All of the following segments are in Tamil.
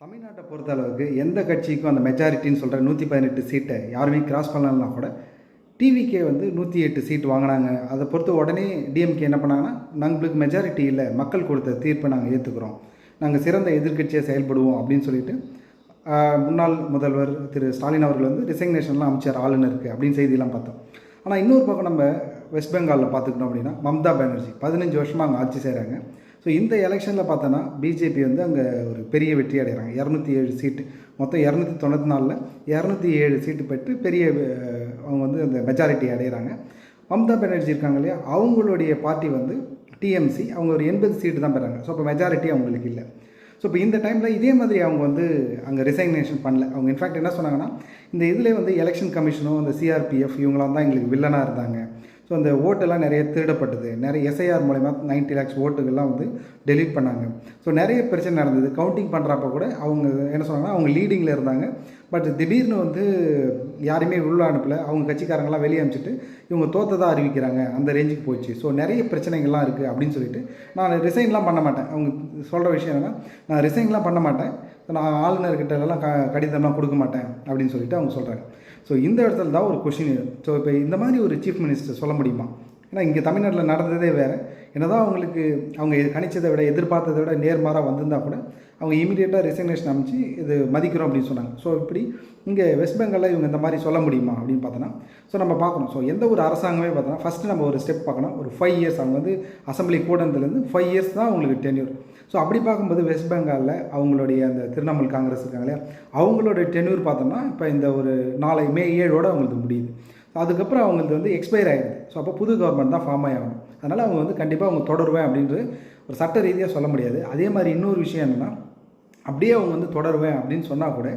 தமிழ்நாட்டை பொறுத்த அளவுக்கு எந்த கட்சிக்கும் அந்த மெஜாரிட்டின்னு சொல்கிற 118 சீட்டை யாருமே கிராஸ் பண்ணலன்னா கூட டிவிகே வந்து 108 சீட் வாங்கினாங்க. அதை பொறுத்து உடனே டிஎம்கே என்ன பண்ணாங்கன்னா, நம்மளுக்கு மெஜாரிட்டி இல்லை, மக்கள் கொடுத்த தீர்ப்பை நாங்கள் ஏற்றுக்கிறோம், நாங்கள் சிறந்த எதிர்க்கட்சியாக செயல்படுவோம் அப்படின்னு சொல்லிட்டு முன்னாள் முதல்வர் திரு ஸ்டாலின் அவர்கள் வந்து ரிசைக்னேஷன்லாம் அமைச்சார் ஆளுநருக்கு அப்படின்னு செய்தியெல்லாம் பார்த்தோம். ஆனால் இன்னொரு பக்கம் நம்ம வெஸ்ட் பெங்காலில் பார்த்துக்கிட்டோம் அப்படின்னா, மம்தா பானர்ஜி 15 வருஷமாக அங்கே ஆட்சி செய்கிறாங்க. ஸோ இந்த எலெக்ஷனில் பார்த்தோன்னா பிஜேபி வந்து அங்கே ஒரு பெரிய வெற்றி அடைகிறாங்க. 207 சீட்டு, மொத்தம் 294ல் 207 சீட்டு பெற்று பெரிய அவங்க வந்து அந்த மெஜாரிட்டி அடைகிறாங்க. மம்தா பானர்ஜி இருக்காங்க இல்லையா, அவங்களுடைய பார்ட்டி வந்து டிஎம்சி, அவங்க ஒரு 80 சீட்டு தான் பெறாங்க. ஸோ அப்போ மெஜாரிட்டி அவங்களுக்கு இல்லை. ஸோ இப்போ இந்த டைமில் இதே மாதிரி அவங்க வந்து அங்கே ரிசைக்னேஷன் பண்ணல. அவங்க இன்ஃபேக்ட் என்ன சொன்னாங்கன்னா, இந்த இதில் வந்து எலெக்ஷன் கமிஷனும் அந்த சிஆர்பிஎஃப் இவங்களாம் தான் எங்களுக்கு வில்லனாக இருந்தாங்க. ஸோ அந்த ஓட்டெல்லாம் நிறைய திருடப்பட்டது, நிறைய எஸ்ஐஆர் மூலயமா 90 lakhs ஓட்டுகள்லாம் வந்து டெலீட் பண்ணாங்க. ஸோ நிறைய பிரச்சனை நடந்தது. கவுண்டிங் பண்ணுறப்ப கூட அவங்க என்ன சொன்னாங்கன்னா, அவங்க லீடிங்கில் இருந்தாங்க. பட் திடீர்னு வந்து யாருமே உள்ள அனுப்பலை, அவங்க கட்சிக்காரங்களாம் வெளியே அனுப்பிச்சிட்டு இவங்க தோற்றதாக அறிவிக்கிறாங்க, அந்த ரேஞ்சுக்கு போச்சு. ஸோ நிறைய பிரச்சனைகள்லாம் இருக்குது அப்படின்னு சொல்லிட்டு நான் ரிசைன்லாம் பண்ண மாட்டேன். அவங்க சொல்கிற விஷயம் என்னென்னா, நான் ரிசைன்லாம் பண்ண மாட்டேன், நான் ஆளுநர்கிட்டலாம் கடிதம்லாம் கொடுக்க மாட்டேன் அப்படின்னு சொல்லிட்டு அவங்க சொல்கிறாங்க. ஸோ இந்த இடத்துல தான் ஒரு கொஷின். ஸோ இப்போ இந்த மாதிரி ஒரு சீஃப் மினிஸ்டர் சொல்ல முடியுமா? ஏன்னா இங்கே தமிழ்நாட்டில் நடந்ததே வேறு. என்னதான் அவங்களுக்கு அவங்க கணிச்சதை விட எதிர்பார்த்ததை விட நேர்மாறாக வந்திருந்தால் கூட அவங்க இமீடியட்டாக ரிசைக்னேஷன் அமைச்சு இது மதிக்கிறோம் அப்படின்னு சொன்னாங்க. ஸோ இப்படி இங்கே வெஸ்ட் பெங்காலில் இவங்க இந்த மாதிரி சொல்ல முடியுமா அப்படின்னு பார்த்தோன்னா, ஸோ நம்ம பார்க்கணும். ஸோ எந்த ஒரு அரசாங்கமே பார்த்தோன்னா ஃபஸ்ட்டு நம்ம ஒரு ஸ்டெப் பார்க்கணும். ஒரு 5 years அவங்க வந்து அசம்பிளி கூடத்துலேருந்து 5 years தான் அவங்களுக்கு டென்யூர். ஸோ அப்படி பார்க்கும்போது வெஸ்ட் பெங்காலில் அவங்களுடைய அந்த திரிணாமுல் காங்கிரஸ் இருக்காங்க இல்லையா, அவங்களோட டென்யூர் பார்த்தோம்னா இப்போ இந்த ஒரு May 7 அவங்களுக்கு முடியுது. ஸோ அதுக்கப்புறம் அவங்களுக்கு வந்து எக்ஸ்பயர் ஆகிடுது. ஸோ அப்போ புது கவர்மெண்ட் தான் ஃபார்ம் ஆகணும். அதனால் அவங்க வந்து கண்டிப்பாக அவங்க தொடருவேன் அப்படின்றது ஒரு சட்ட ரீதியாக சொல்ல முடியாது. அதே மாதிரி இன்னொரு விஷயம் என்னென்னா, அப்படியே அவங்க வந்து தொடருவேன் அப்படின்னு சொன்னால் கூட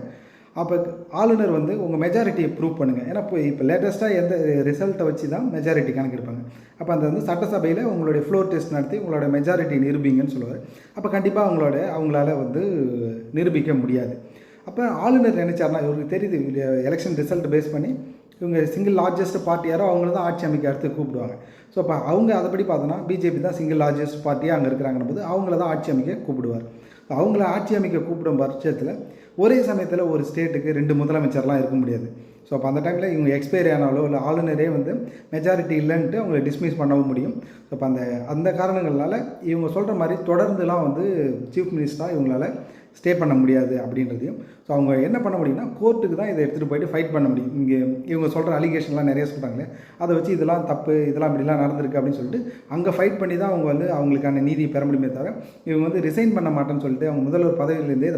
அப்போ ஆளுநர் வந்து உங்கள் மெஜாரிட்டியை ப்ரூவ் பண்ணுங்கள். ஏன்னா இப்போ லேட்டஸ்ட்டாக எந்த ரிசல்ட்டை வச்சு தான் மெஜாரிட்டி கணக்கெடுப்பாங்க. அப்போ அந்த வந்து சட்டசபையில் உங்களுடைய ஃப்ளோர் டெஸ்ட் நடத்தி உங்களோட மெஜாரிட்டி நிரூபிங்கன்னு சொல்லுவார். அப்போ கண்டிப்பாக அவங்களால வந்து நிரூபிக்க முடியாது. அப்போ ஆளுநர் நினைச்சார்னா, இவருக்கு தெரியுது எலெக்ஷன் ரிசல்ட் பேஸ் பண்ணி இவங்க சிங்கிள் லார்ஜஸ்ட் பார்ட்டி யாரோ அவங்கள தான் ஆட்சி அமைக்க அடுத்து கூப்பிடுவாங்க. ஸோ அப்போ அவங்க அதைப்படி பார்த்தோன்னா பிஜேபி தான் சிங்கிள் லார்ஜஸ்ட் பார்ட்டியாக அங்கே இருக்கிறாங்கன்னு போது அவங்கள தான் ஆட்சி அமைக்க கூப்பிடுவார். அவங்கள ஆட்சி அமைக்க கூப்பிடும் பட்சத்தில் ஒரே சமயத்தில் ஒரு ஸ்டேட்டுக்கு 2 முதலமைச்சர்லாம் இருக்க முடியாது. ஸோ அப்போ அந்த டைமில் இவங்க எக்ஸ்பைரி ஆனாலோ இல்லை ஆளுநரே வந்து மெஜாரிட்டி இல்லைன்ட்டு அவங்களை டிஸ்மிஸ் பண்ணவும் முடியும். ஸோ அப்போ அந்த காரணங்களால் இவங்க சொல்கிற மாதிரி தொடர்ந்துலாம் வந்து சீஃப் மினிஸ்டராக இவங்களால ஸ்டே பண்ண முடியாது அப்படின்றதையும், ஸோ அவங்க என்ன பண்ண முடியும்னா கோர்ட்டுக்கு தான் இதை எடுத்துகிட்டு போயிட்டு ஃபைட் பண்ண முடியும். இங்கே இவங்க சொல்கிற அலிகேஷன்லாம் நிறைய சொல்கிறாங்களே, அதை வச்சு இதெல்லாம் தப்பு, இதெல்லாம் இப்படிலாம் நடந்திருக்கு அப்படின்னு சொல்லிட்டு அங்கே ஃபைட் பண்ணி தான் அவங்க வந்து அவங்களுக்கான நீதியை பெற முடியுமே தவிர இவங்க வந்து ரிசைன் பண்ண மாட்டேன்னு சொல்லிட்டு அவங்க முதல்வர் பதவியிலேருந்தே இதை